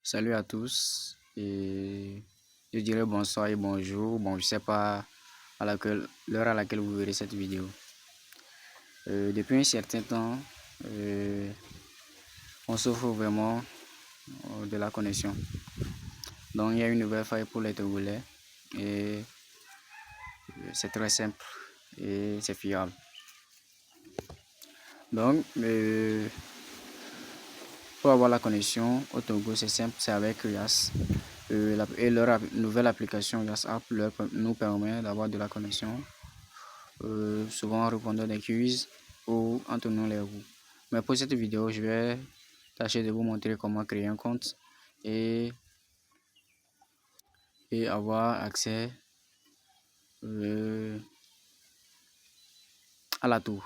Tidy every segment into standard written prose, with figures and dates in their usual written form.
Salut à tous et je dirais bonsoir et bonjour. Bon, je sais pas à l'heure à laquelle vous verrez cette vidéo. Depuis un certain temps, on souffre vraiment de la connexion. Donc il y a une nouvelle faille pour les Togolais et c'est très simple et c'est fiable. Donc pour avoir la connexion au Togo, c'est simple, c'est avec Yas. Et leur nouvelle application Yas App nous permet d'avoir de la connexion, souvent en répondant des quiz ou en tournant les roues. Mais pour cette vidéo, je vais tâcher de vous montrer comment créer un compte et avoir accès à la tour.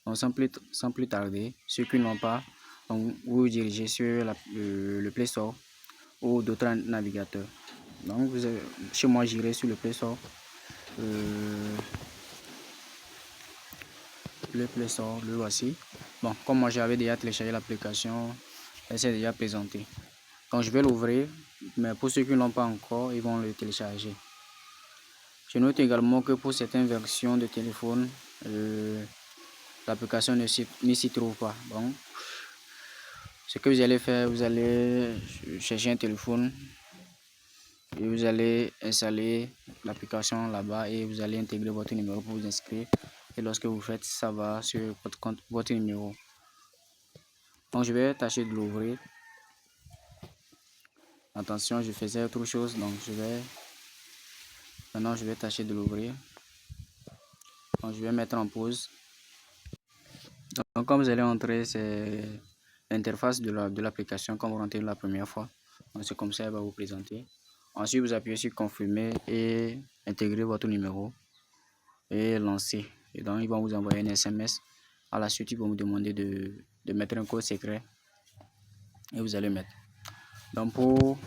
Donc sans plus tarder, ceux qui n'ont pas, donc vous vous dirigez sur le Play Store ou d'autres navigateurs. Donc chez moi j'irai sur le Play Store. Le Play Store, le voici. Bon, comme moi j'avais déjà téléchargé l'application, elle s'est déjà présentée. Donc je vais l'ouvrir, mais pour ceux qui ne l'ont pas encore, ils vont le télécharger. Je note également que pour certaines versions de téléphone, l'application ne s'y trouve pas. Donc, ce que vous allez faire, vous allez chercher un téléphone et vous allez installer l'application là-bas et vous allez intégrer votre numéro pour vous inscrire. Et lorsque vous faites, ça va sur votre compte, votre numéro. Donc je vais tâcher de l'ouvrir. Attention, je faisais autre chose, donc maintenant je vais tâcher de l'ouvrir. Donc je vais mettre en pause. Donc comme vous allez entrer, c'est l'interface de l'application comme vous rentrez la première fois. Donc c'est comme ça elle va vous présenter. Ensuite vous appuyez sur confirmer et intégrer votre numéro et lancer. Et donc ils vont vous envoyer un SMS. À la suite ils vont vous demander de mettre un code secret et vous allez mettre. Donc pour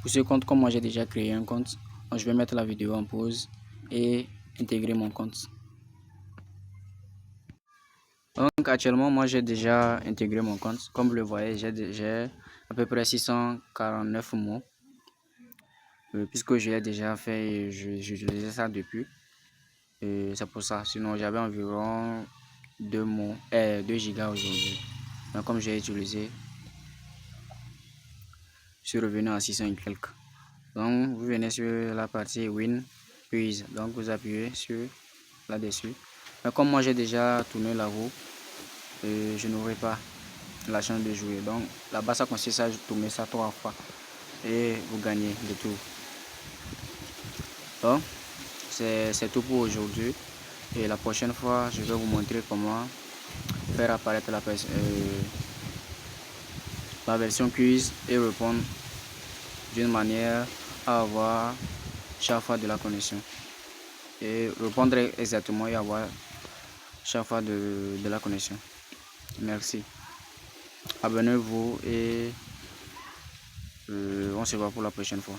ce compte, comme moi j'ai déjà créé un compte, donc je vais mettre la vidéo en pause et intégrer mon compte. Donc actuellement moi j'ai déjà intégré mon compte. Comme vous le voyez, j'ai à peu près 649 mots. Puisque je l'ai déjà fait et j'utilisais ça depuis. C'est pour ça. Sinon j'avais environ 2 gigas aujourd'hui. Donc comme j'ai utilisé, je suis revenu à 600 et quelques. Donc vous venez sur la partie Win, puis donc vous appuyez sur là-dessus. Mais comme moi j'ai déjà tourné la roue, je n'aurai pas la chance de jouer. Donc là-bas ça consiste à tourner ça 3 fois et vous gagnez le tour. Donc c'est tout pour aujourd'hui. Et la prochaine fois, je vais vous montrer comment faire apparaître la version quiz et répondre d'une manière à avoir chaque fois de la connexion. Et répondre exactement et avoir chaque fois de la connexion. Merci. Abonnez-vous et on se voit pour la prochaine fois.